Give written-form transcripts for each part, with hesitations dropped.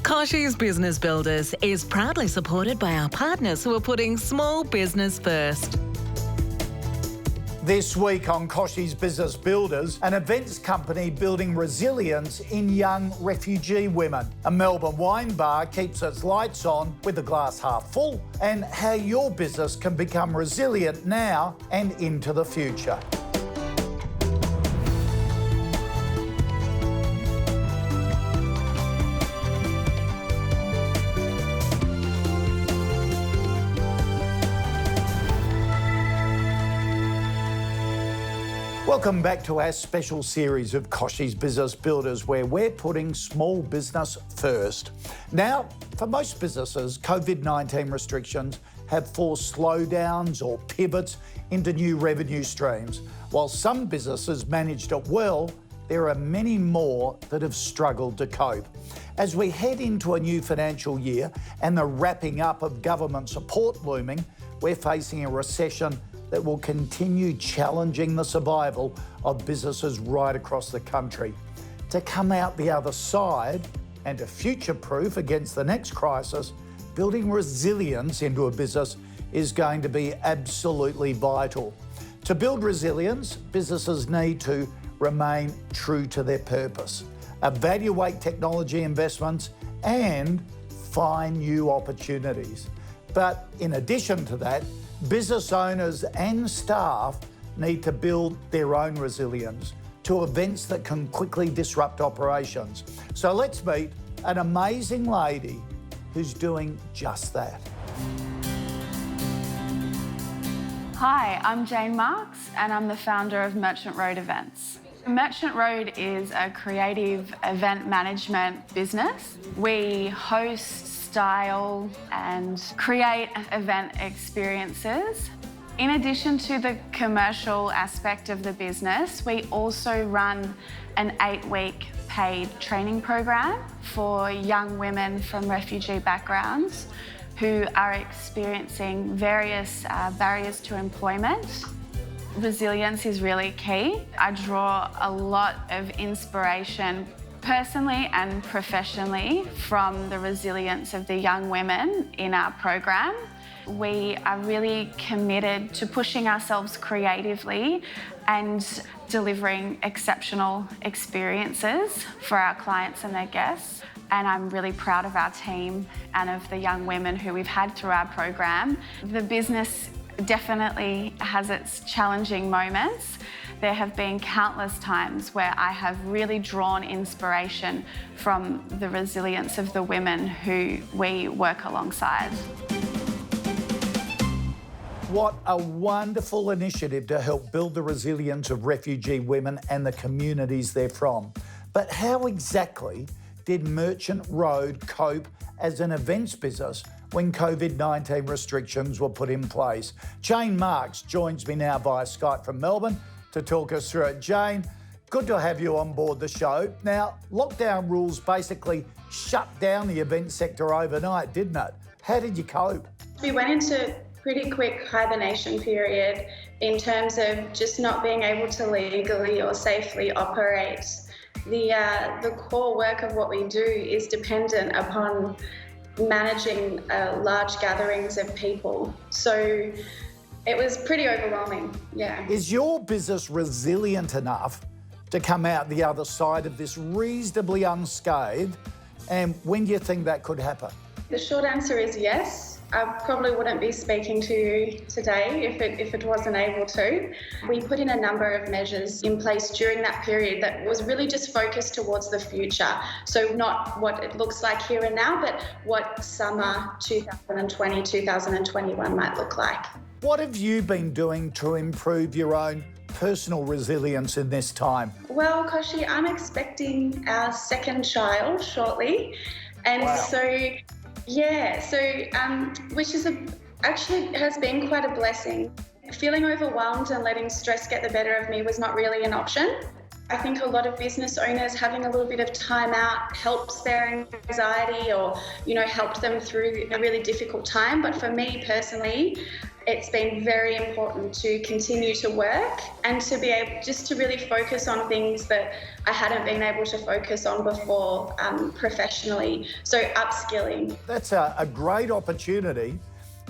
Kochie's Business Builders is proudly supported by our partners who are putting small business first. This week on Kochie's Business Builders, an events company building resilience in young refugee women. A Melbourne wine bar keeps its lights on with the glass half full, and how your business can become resilient now and into the future. Welcome back to our special series of Kochie's Business Builders, where we're putting small business first. Now, for most businesses, COVID-19 restrictions have forced slowdowns or pivots into new revenue streams. While some businesses managed it well, there are many more that have struggled to cope. As we head into a new financial year and the wrapping up of government support looming, we're facing a recession that will continue challenging the survival of businesses right across the country. To come out the other side and to future-proof against the next crisis, building resilience into a business is going to be absolutely vital. To build resilience, businesses need to remain true to their purpose, evaluate technology investments, and find new opportunities. But in addition to that, business owners and staff need to build their own resilience to events that can quickly disrupt operations. So let's meet an amazing lady who's doing just that. Hi, I'm Jane Marks and I'm the founder of Merchant Road Events. Merchant Road is a creative event management business. We host, style and create event experiences. In addition to the commercial aspect of the business, we also run an 8-week paid training program for young women from refugee backgrounds who are experiencing various barriers to employment. Resilience is really key. I draw a lot of inspiration personally and professionally from the resilience of the young women in our program. We are really committed to pushing ourselves creatively and delivering exceptional experiences for our clients and their guests. And I'm really proud of our team and of the young women who we've had through our program. The business definitely has its challenging moments. There have been countless times where I have really drawn inspiration from the resilience of the women who we work alongside. What a wonderful initiative to help build the resilience of refugee women and the communities they're from. But how exactly did Merchant Road cope as an events business when COVID-19 restrictions were put in place? Jane Marks joins me now via Skype from Melbourne to talk us through it. Jane, good to have you on board the show. Now, lockdown rules basically shut down the event sector overnight, didn't it? How did you cope? We went into pretty quick hibernation period in terms of just not being able to legally or safely operate. The core work of what we do is dependent upon managing large gatherings of people. So it was pretty overwhelming, yeah. Is your business resilient enough to come out the other side of this reasonably unscathed? And when do you think that could happen? The short answer is yes. I probably wouldn't be speaking to you today if it wasn't able to. We put in a number of measures in place during that period that was really just focused towards the future. So not what it looks like here and now, but what summer 2020, 2021 might look like. What have you been doing to improve your own personal resilience in this time? Well, Kochie, I'm expecting our second child shortly. And wow. Which is actually has been quite a blessing. Feeling overwhelmed and letting stress get the better of me was not really an option. I think a lot of business owners having a little bit of time out helps their anxiety or, helped them through a really difficult time. But for me personally, It's been very important to continue to work and to be able just to really focus on things that I hadn't been able to focus on before professionally. So upskilling. That's a great opportunity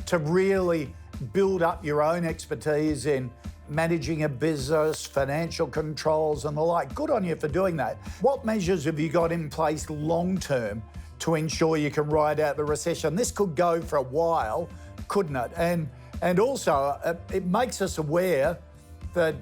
to really build up your own expertise in managing a business, financial controls and the like. Good on you for doing that. What measures have you got in place long term to ensure you can ride out the recession? This could go for a while, couldn't it? And also, it makes us aware that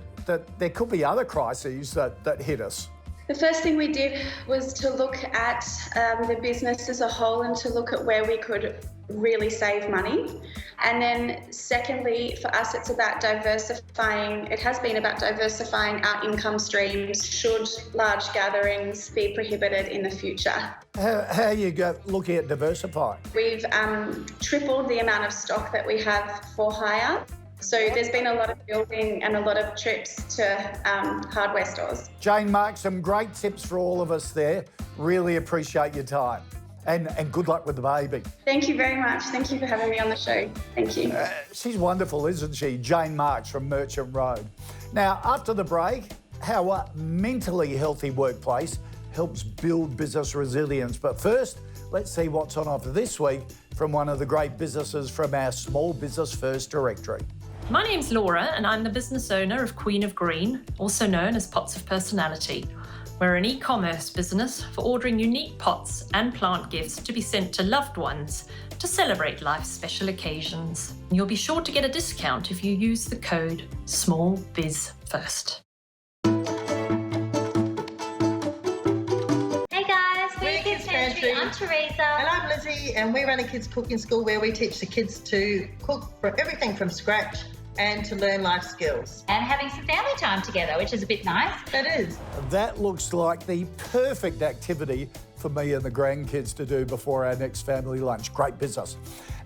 there could be other crises that hit us. The first thing we did was to look at the business as a whole and to look at where we could really save money. And then secondly, for us, it's about diversifying. It has been about diversifying our income streams should large gatherings be prohibited in the future. How are you looking at diversifying? We've tripled the amount of stock that we have for hire. So there's been a lot of building and a lot of trips to hardware stores. Jane Marks, some great tips for all of us there. Really appreciate your time. And good luck with the baby. Thank you very much. Thank you for having me on the show. Thank you. She's wonderful, isn't she? Jane Marks from Merchant Road. Now, after the break, how a mentally healthy workplace helps build business resilience. But first, let's see what's on offer this week from one of the great businesses from our Small Business First directory. My name's Laura and I'm the business owner of Queen of Green, also known as Pots of Personality. We're an e-commerce business for ordering unique pots and plant gifts to be sent to loved ones to celebrate life's special occasions. You'll be sure to get a discount if you use the code SMALLBIZFIRST. Hey guys, we're Kids Pantry. I'm Teresa. And I'm Lizzie, and we run a kids cooking school where we teach the kids to cook for everything from scratch and to learn life skills. And having some family time together, which is a bit nice. It is. That looks like the perfect activity for me and the grandkids to do before our next family lunch. Great business.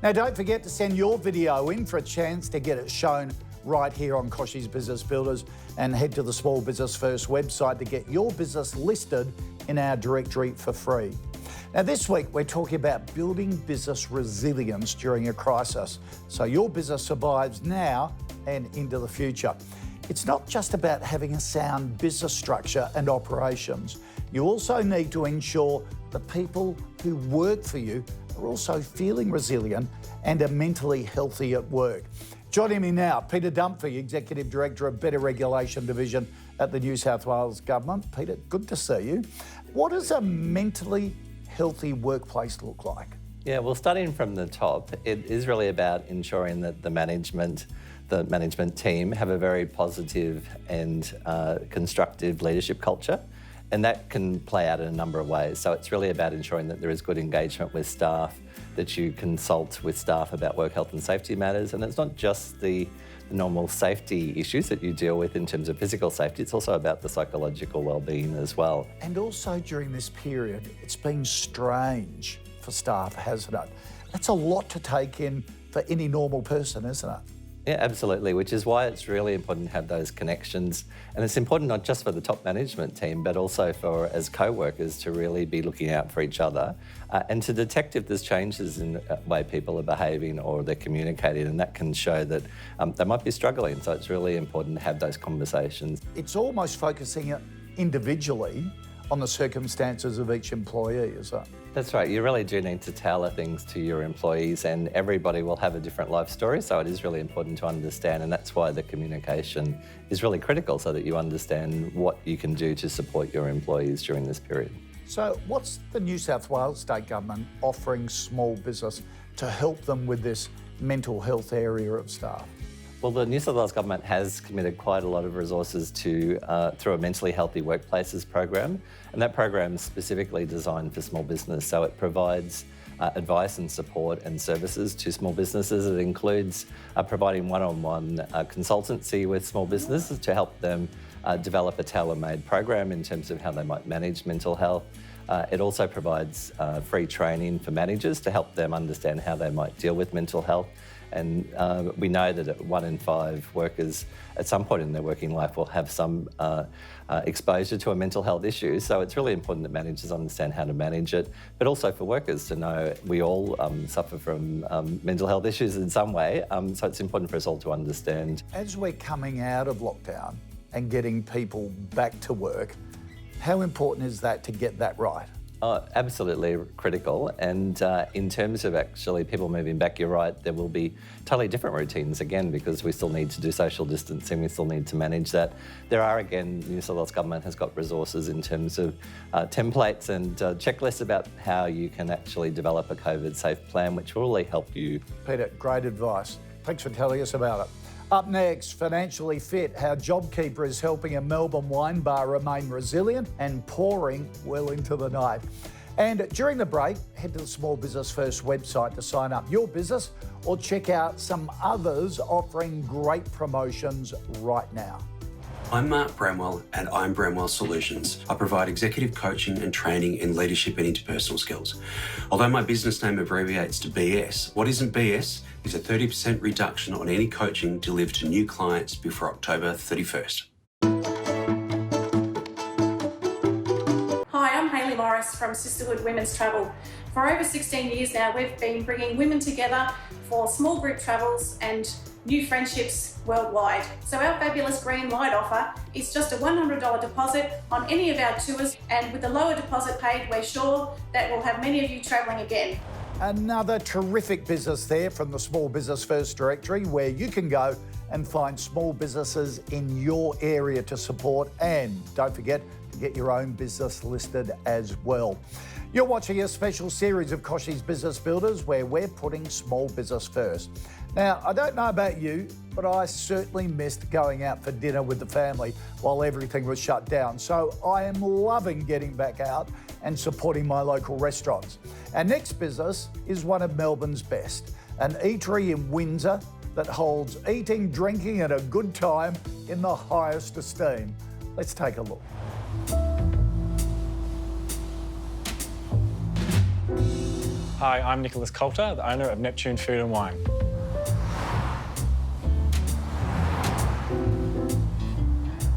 Now, don't forget to send your video in for a chance to get it shown right here on Kochie's Business Builders, and head to the Small Business First website to get your business listed in our directory for free. Now, this week, we're talking about building business resilience during a crisis, so your business survives now and into the future. It's not just about having a sound business structure and operations. You also need to ensure the people who work for you are also feeling resilient and are mentally healthy at work. Joining me now, Peter Dunphy, Executive Director of Better Regulation Division at the New South Wales Government. Peter, good to see you. What does a mentally healthy workplace look like? Yeah, well, starting from the top, it is really about ensuring that the management team have a very positive and constructive leadership culture. And that can play out in a number of ways. So it's really about ensuring that there is good engagement with staff, that you consult with staff about work health and safety matters. And it's not just the normal safety issues that you deal with in terms of physical safety, it's also about the psychological well-being as well. And also during this period, it's been strange for staff, hasn't it? That's a lot to take in for any normal person, isn't it? Yeah, absolutely, which is why it's really important to have those connections. And it's important not just for the top management team, but also for, as co-workers, to really be looking out for each other and to detect if there's changes in the way people are behaving or they're communicating, and that can show that they might be struggling. So it's really important to have those conversations. It's almost focusing individually on the circumstances of each employee, is it? That's right. You really do need to tailor things to your employees, and everybody will have a different life story, so it is really important to understand, and that's why the communication is really critical, so that you understand what you can do to support your employees during this period. So what's the New South Wales State Government offering small business to help them with this mental health area of staff? Well, the New South Wales Government has committed quite a lot of resources to through a mentally healthy workplaces program, and that program is specifically designed for small business. So it provides advice and support and services to small businesses. It includes providing one-on-one consultancy with small businesses to help them develop a tailor-made program in terms of how they might manage mental health. It also provides free training for managers to help them understand how they might deal with mental health. And we know that 1 in 5 workers at some point in their working life will have some exposure to a mental health issue. So it's really important that managers understand how to manage it, but also for workers to know we all suffer from mental health issues in some way. So it's important for us all to understand. As we're coming out of lockdown and getting people back to work, how important is that to get that right? Absolutely critical. And in terms of actually people moving back, you're right, there will be totally different routines again, because we still need to do social distancing, we still need to manage that. There are, again, New South Wales Government has got resources in terms of templates and checklists about how you can actually develop a COVID-safe plan, which will really help you. Peter, great advice. Thanks for telling us about it. Up next, Financially Fit, how JobKeeper is helping a Melbourne wine bar remain resilient and pouring well into the night. And during the break, head to the Small Business First website to sign up your business or check out some others offering great promotions right now. I'm Mark Bramwell and I'm Bramwell Solutions. I provide executive coaching and training in leadership and interpersonal skills. Although my business name abbreviates to BS, what isn't BS is a 30% reduction on any coaching delivered to new clients before October 31st. Hi, I'm Hayley Morris from Sisterhood Women's Travel. For over 16 years now, we've been bringing women together for small group travels and new friendships worldwide. So our fabulous green light offer is just a $100 deposit on any of our tours, and with the lower deposit paid, we're sure that we'll have many of you travelling again. Another terrific business there from the Small Business First directory, where you can go and find small businesses in your area to support, and don't forget to get your own business listed as well. You're watching a special series of Kochie's Business Builders, where we're putting small business first. Now, I don't know about you, but I certainly missed going out for dinner with the family while everything was shut down. So I am loving getting back out and supporting my local restaurants. Our next business is one of Melbourne's best, an eatery in Windsor that holds eating, drinking and a good time in the highest esteem. Let's take a look. Hi, I'm Nicholas Coulter, the owner of Neptune Food and Wine.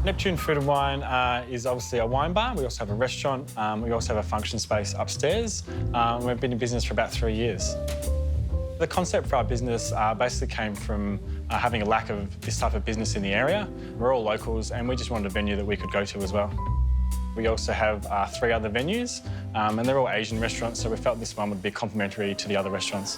Neptune Food and Wine is obviously a wine bar. We also have a restaurant. We also have a function space upstairs. We've been in business for about 3 years. The concept for our business basically came from having a lack of this type of business in the area. We're all locals and we just wanted a venue that we could go to as well. We also have 3 other venues and they're all Asian restaurants, so we felt this one would be complementary to the other restaurants.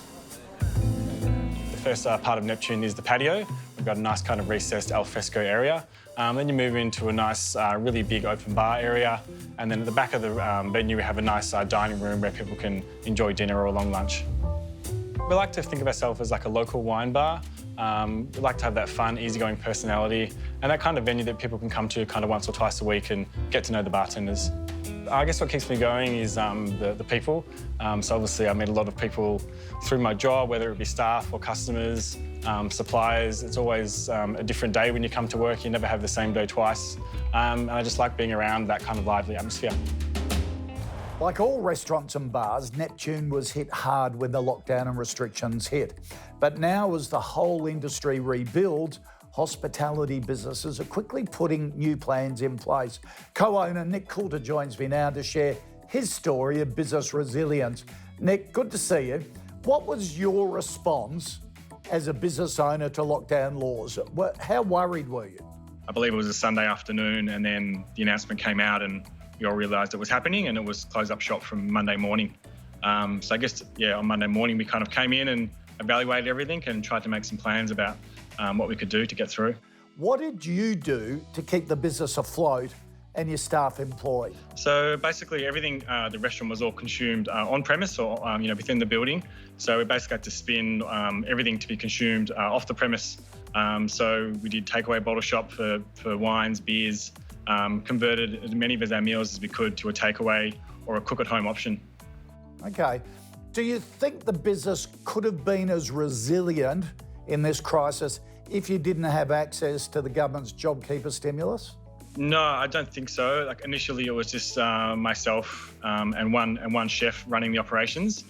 The first part of Neptune is the patio. We've got a nice kind of recessed alfresco area. Then you move into a nice, really big open bar area. And then at the back of the venue, we have a nice dining room where people can enjoy dinner or a long lunch. We like to think of ourselves as like a local wine bar. We like to have that fun, easygoing personality and that kind of venue that people can come to kind of once or twice a week and get to know the bartenders. I guess what keeps me going is the people. So obviously I meet a lot of people through my job, whether it be staff or customers, suppliers. It's always a different day when you come to work. You never have the same day twice. And I just like being around that kind of lively atmosphere. Like all restaurants and bars, Neptune was hit hard when the lockdown and restrictions hit. But now as the whole industry rebuilds, hospitality businesses are quickly putting new plans in place. Co-owner Nick Coulter joins me now to share his story of business resilience. Nick, good to see you. What was your response as a business owner to lockdown laws? How worried were you? I believe it was a Sunday afternoon and then the announcement came out and we all realised it was happening and it was close up shop from Monday morning. So I guess, on Monday morning we kind of came in and evaluated everything and tried to make some plans about what we could do to get through. What did you do to keep the business afloat and your staff employed? So basically everything, the restaurant was all consumed on premise or within the building. So we basically had to spin everything to be consumed off the premise. So we did takeaway bottle shop for wines, beers, converted as many of our meals as we could to a takeaway or a cook at home option. Okay. Do you think the business could have been as resilient in this crisis if you didn't have access to the government's JobKeeper stimulus? No, I don't think so. Like initially it was just myself and one chef running the operations.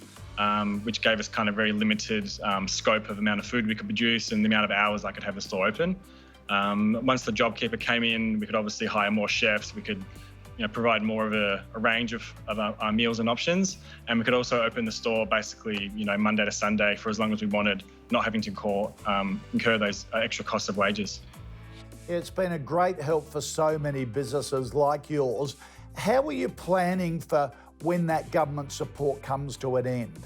which gave us kind of very limited scope of amount of food we could produce and the amount of hours I could have the store open. Once the JobKeeper came in, we could obviously hire more chefs. We could provide more of a range of our meals and options. And we could also open the store basically, Monday to Sunday for as long as we wanted, not having to incur those extra costs of wages. It's been a great help for so many businesses like yours. How are you planning for when that government support comes to an end?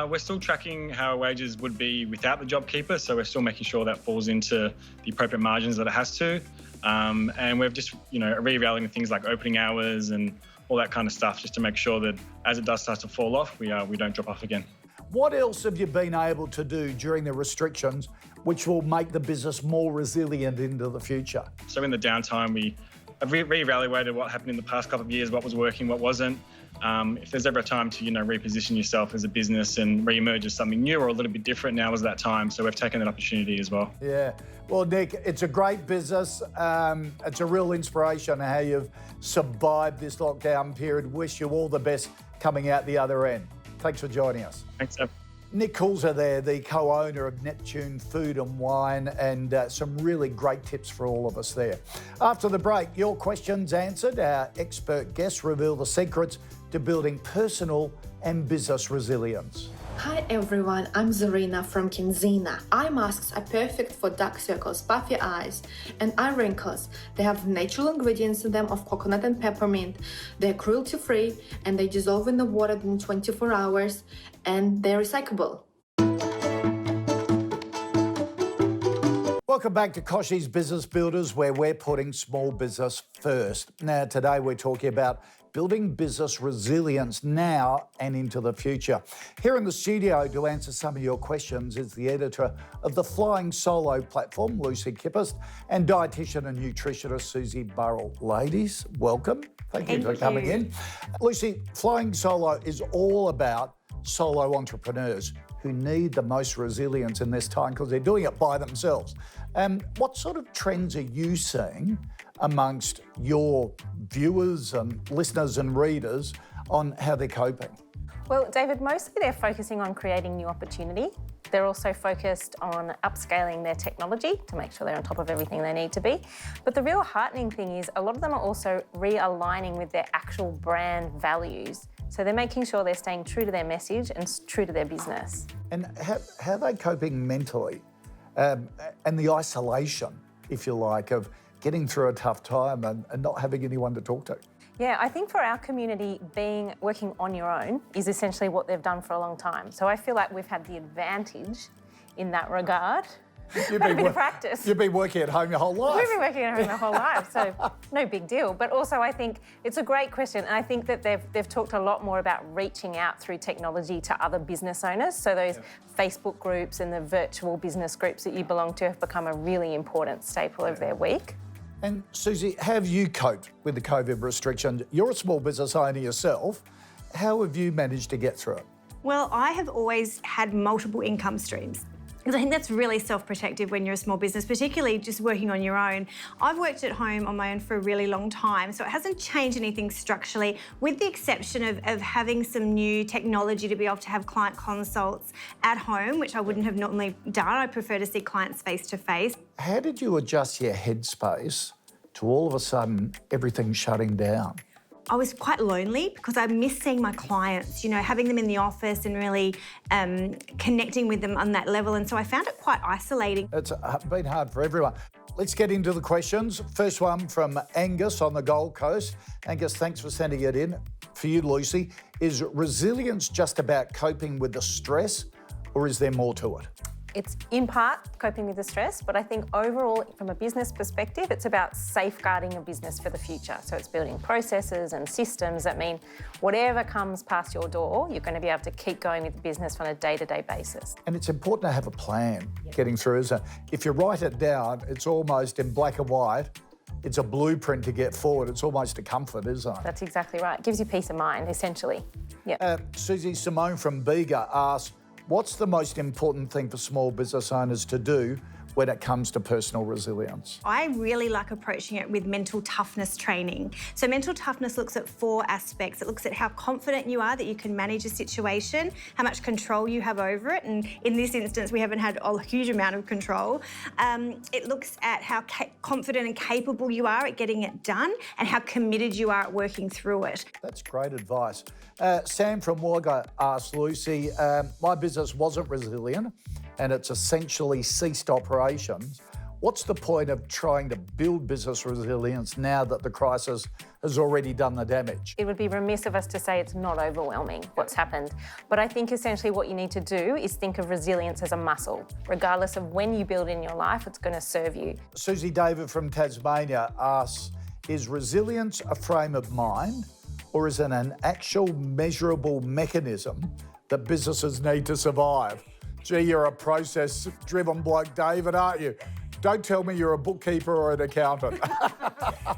We're still tracking how our wages would be without the JobKeeper, so we're still making sure that falls into the appropriate margins that it has to. And we're just, re-evaluating things like opening hours and all that kind of stuff, just to make sure that as it does start to fall off, we don't drop off again. What else have you been able to do during the restrictions which will make the business more resilient into the future? So in the downtime, we have re-evaluated what happened in the past couple of years, what was working, what wasn't. If there's ever a time to, reposition yourself as a business and re-emerge as something new or a little bit different, now is that time. So we've taken that opportunity as well. Yeah. Well, Nick, it's a great business. It's a real inspiration how you've survived this lockdown period. Wish you all the best coming out the other end. Thanks for joining us. Thanks, Seb. Nick Coulter there, the co-owner of Neptune Food and Wine, and some really great tips for all of us there. After the break, your questions answered. Our expert guests reveal the secrets to building personal and business resilience. Hi everyone, I'm Zarina from Kinzina. Eye masks are perfect for dark circles, puffy eyes, and eye wrinkles. They have natural ingredients in them of coconut and peppermint. They're cruelty-free and they dissolve in the water in 24 hours, and they're recyclable. Welcome back to Kochie's Business Builders, where we're putting small business first. Now, today we're talking about building business resilience now and into the future. Here in the studio to answer some of your questions is the editor of the Flying Solo platform, Lucy Kippist, and dietitian and nutritionist Susie Burrell. Ladies, welcome. Thank you for coming in. Lucy, Flying Solo is all about solo entrepreneurs who need the most resilience in this time because they're doing it by themselves. What sort of trends are you seeing amongst your viewers and listeners and readers on how they're coping? Well, David, mostly they're focusing on creating new opportunity. They're also focused on upscaling their technology to make sure they're on top of everything they need to be. But the real heartening thing is a lot of them are also realigning with their actual brand values. So they're making sure they're staying true to their message and true to their business. And how are they coping mentally? And the isolation, if you like, of getting through a tough time and not having anyone to talk to? Yeah, I think for our community, working on your own is essentially what they've done for a long time. So I feel like we've had the advantage in that regard. You've been a bit of practice. You've been working at home your whole life. We've been working at home our whole life, so no big deal. But also I think it's a great question, and I think that they've talked a lot more about reaching out through technology to other business owners. So those Facebook groups and the virtual business groups that you belong to have become a really important staple of their week. And Susie, how have you coped with the COVID restrictions? You're a small business owner yourself. How have you managed to get through it? Well, I have always had multiple income streams. Because I think that's really self-protective when you're a small business, particularly just working on your own. I've worked at home on my own for a really long time, so it hasn't changed anything structurally, with the exception of having some new technology to be able to have client consults at home, which I wouldn't have normally done. I prefer to see clients face-to-face. How did you adjust your headspace to all of a sudden everything shutting down? I was quite lonely because I miss seeing my clients, having them in the office and really connecting with them on that level. And so I found it quite isolating. It's been hard for everyone. Let's get into the questions. First one from Angus on the Gold Coast. Angus, thanks for sending it in. For you, Lucy, is resilience just about coping with the stress, or is there more to it? It's in part coping with the stress, but I think overall, from a business perspective, it's about safeguarding a business for the future. So it's building processes and systems that mean whatever comes past your door, you're going to be able to keep going with the business on a day-to-day basis. And it's important to have a plan getting through, isn't it? If you write it down, it's almost in black and white. It's a blueprint to get forward. It's almost a comfort, isn't it? That's exactly right. It gives you peace of mind, essentially. Yeah. Susie, Simone from Bega asks, what's the most important thing for small business owners to do when it comes to personal resilience? I really like approaching it with mental toughness training. So mental toughness looks at 4 aspects. It looks at how confident you are that you can manage a situation, how much control you have over it, and in this instance we haven't had a huge amount of control. It looks at how confident and capable you are at getting it done and how committed you are at working through it. That's great advice. Sam from Wagga asked Lucy, my business wasn't resilient and it's essentially ceased operations. What's the point of trying to build business resilience now that the crisis has already done the damage? It would be remiss of us to say it's not overwhelming what's happened. But I think essentially what you need to do is think of resilience as a muscle. Regardless of when you build in your life, it's going to serve you. Susie David from Tasmania asks, is resilience a frame of mind or is it an actual measurable mechanism that businesses need to survive? Gee, you're a process-driven bloke, David, aren't you? Don't tell me you're a bookkeeper or an accountant.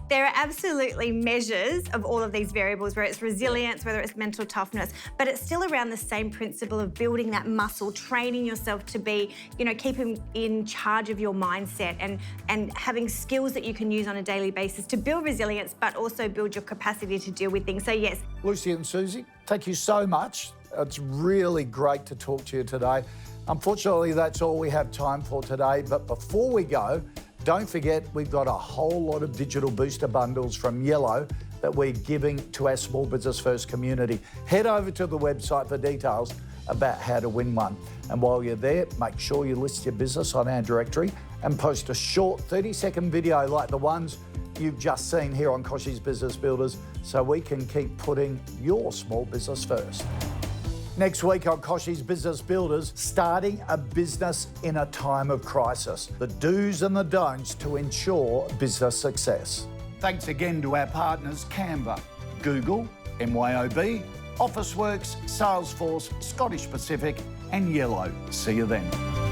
There are absolutely measures of all of these variables, whether it's resilience, whether it's mental toughness, but it's still around the same principle of building that muscle, training yourself to be, keeping in charge of your mindset and having skills that you can use on a daily basis to build resilience, but also build your capacity to deal with things. So yes. Lucy and Susie, thank you so much. It's really great to talk to you today. Unfortunately, that's all we have time for today. But before we go, don't forget we've got a whole lot of digital booster bundles from Yellow that we're giving to our Small Business First community. Head over to the website for details about how to win one. And while you're there, make sure you list your business on our directory and post a short 30-second video like the ones you've just seen here on Kochie's Business Builders so we can keep putting your small business first. Next week on Kochie's Business Builders, starting a business in a time of crisis. The do's and the don'ts to ensure business success. Thanks again to our partners Canva, Google, MYOB, Officeworks, Salesforce, Scottish Pacific and Yellow. See you then.